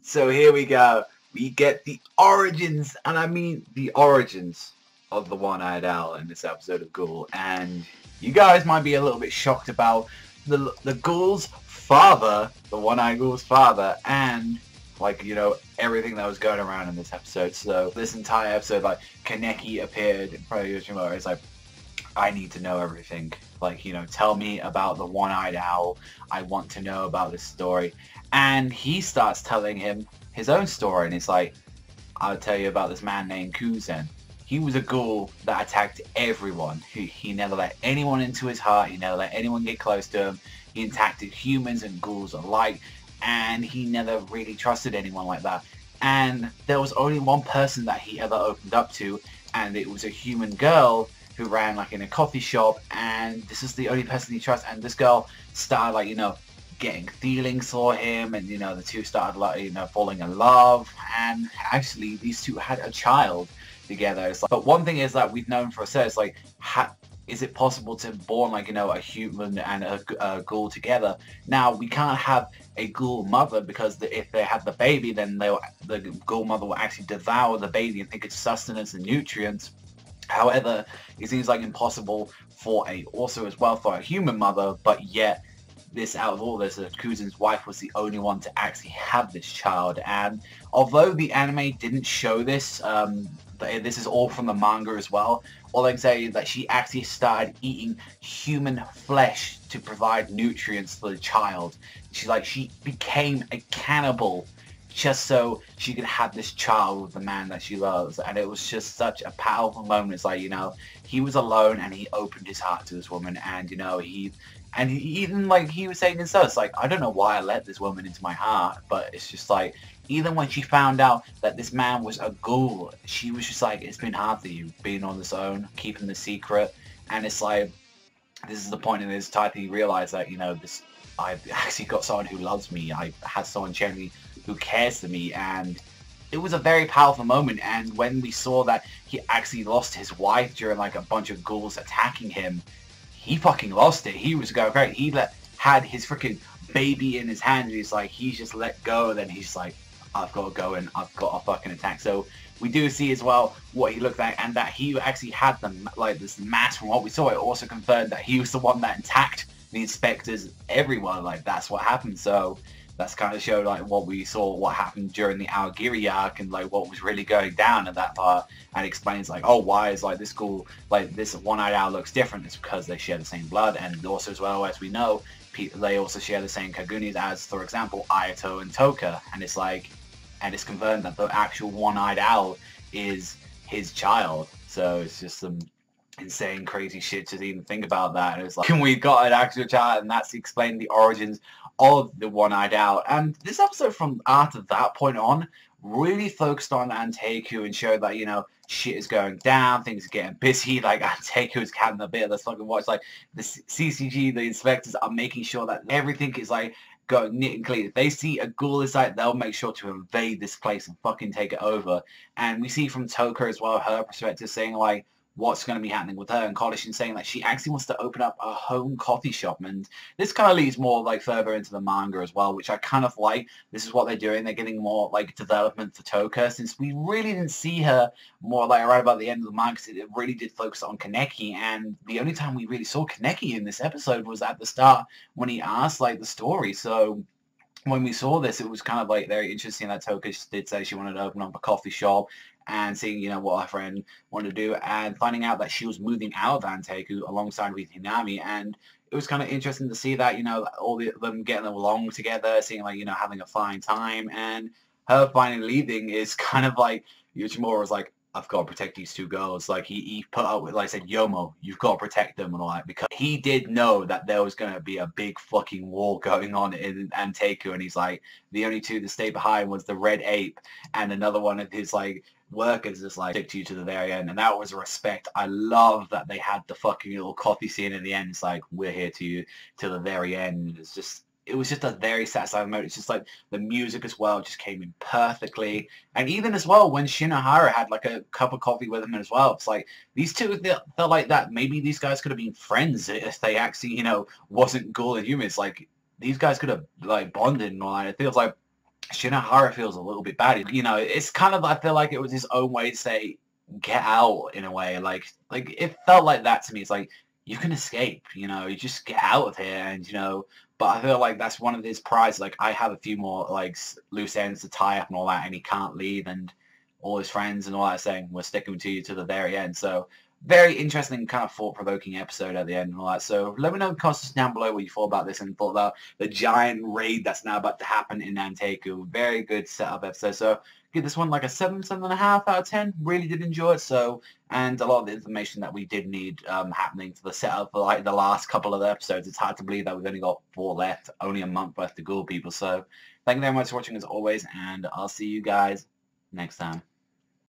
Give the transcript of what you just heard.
So here we go. We get the origins, and I mean the origins of the One-Eyed Owl in this episode of Ghoul. And you guys might be a little bit shocked about the Ghoul's father, the One-Eyed Ghoul's father, and like, you know, everything that was going around in this episode. So this entire episode, like, Kaneki appeared in front of Yoshimura. It's like, I need to know everything. Like, you know, tell me about the One-Eyed Owl. I want to know about this story. And he starts telling him his own story, and it's like, I'll tell you about this man named Kuzen. He was a ghoul that attacked everyone. He never let anyone into his heart. He never let anyone get close to him. He attacked humans and ghouls alike, and he never really trusted anyone like that. And there was only one person that he ever opened up to, and it was a human girl who ran like in a coffee shop, and this is the only person he trusts. And this girl started, like, you know, getting feelings for him, and, you know, the two started, like, you know, falling in love, and actually these two had a child together. It's like, but one thing is that we've known for a certain, it's like, is it possible to born, like, you know, a human and a ghoul together? Now, we can't have a ghoul mother, because if they had the baby, then the ghoul mother will actually devour the baby and think it's sustenance and nutrients. However, it seems like impossible for also as well for a human mother, but yet this, out of all this, Kuzen's wife was the only one to actually have this child. And although the anime didn't show this, this is all from the manga as well. All I can say is that she actually started eating human flesh to provide nutrients for the child. She became a cannibal just so she could have this child with the man that she loves. And it was just such a powerful moment. It's like, you know, he was alone and he opened his heart to this woman, and, you know, he even, like, he was saying himself, it's like, I don't know why I let this woman into my heart, but it's just like, even when she found out that this man was a ghoul, she was just like, it's been hard for you being on this own, keeping the secret. And it's like, this is the point in this time that you realize that, you know, I've actually got someone who loves me. I had someone genuinely who cares for me, and it was a very powerful moment. And when we saw that he actually lost his wife during, like, a bunch of ghouls attacking him, he fucking lost it. He was going great. He had his freaking baby in his hand, and he's like, he's just let go, and then he's like, I've got to go and I've got a fucking attack. So we do see as well what he looked like, and that he actually had this mask. From what we saw, it also confirmed that he was the one that attacked the inspectors, everyone. Like, that's what happened. So that's kind of showed, like, what we saw, what happened during the Aogiri arc, and, like, what was really going down at that part. And explains, like, oh, why is, like, this ghoul, like, this One-Eyed Owl looks different. It's because they share the same blood, and also, as well as we know, they also share the same Kagunis as, for example, Ayato and Toka. And it's like, and it's confirmed that the actual One-Eyed Owl is his child. So it's just some insane, crazy shit to even think about that. And it's like, we got an actual child, and that's explaining the origins of the One-Eyed Owl. And this episode, from after that point on, really focused on Anteiku and showed that, you know, shit is going down, things are getting busy. Like, Anteiku is having a bit of this fucking watch. Like, the CCG, the inspectors are making sure that everything is, like, going neat and clean. If they see a ghoul inside, they'll make sure to invade this place and fucking take it over. And we see from Toka as well, her perspective, saying, like, what's going to be happening with her, and College saying that she actually wants to open up a home coffee shop. And this kind of leads more, like, further into the manga as well, which I kind of like. This is what they're doing. They're getting more, like, development for Toka, since we really didn't see her more, like, right about the end of the manga, because it really did focus on Kaneki. And the only time we really saw Kaneki in this episode was at the start when he asked, like, the story. So when we saw this, it was kind of, like, very interesting that Toka did say she wanted to open up a coffee shop, and seeing, you know, what her friend wanted to do, and finding out that she was moving out of Anteiku alongside with Hinami. And it was kind of interesting to see that, you know, all of them getting along together, seeing, like, you know, having a fine time, and her finally leaving is kind of like, Yoshimura was like, I've got to protect these two girls. Like, he put up with, like I said, Yomo, you've got to protect them and all that, because he did know that there was going to be a big fucking war going on in Anteiku, and he's like, the only two to stay behind was the Red Ape, and another one of his, like, workers is like, stick to you to the very end. And that was respect. I love that they had the fucking little coffee scene at the end. It's like, we're here to you till the very end. It was just a very satisfying moment. It's just like the music as well just came in perfectly. And even as well, when Shinohara had like a cup of coffee with him as well, it's like these two felt like that. Maybe these guys could have been friends if they actually, you know, wasn't Ghoul and humans. Like, these guys could have like bonded and all that. It feels like Shinohara feels a little bit bad. You know, it's kind of, I feel like it was his own way to say, get out, in a way. Like it felt like that to me. It's like, you can escape, you know, you just get out of here, and, you know, but I feel like that's one of his prides. Like, I have a few more, like, loose ends to tie up and all that, and he can't leave, and all his friends and all that saying, we're sticking to you to the very end. So, very interesting, kind of thought-provoking episode at the end and all that. So let me know in the comments down below what you thought about this and thought about the giant raid that's now about to happen in Nanteku. Very good setup episode. So give this one like a 7, 7.5 out of 10. Really did enjoy it. So, and a lot of the information that we did need happening for the setup for like the last couple of episodes. It's hard to believe that we've only got 4 left, only a month left to go, people. So thank you very much for watching as always, and I'll see you guys next time.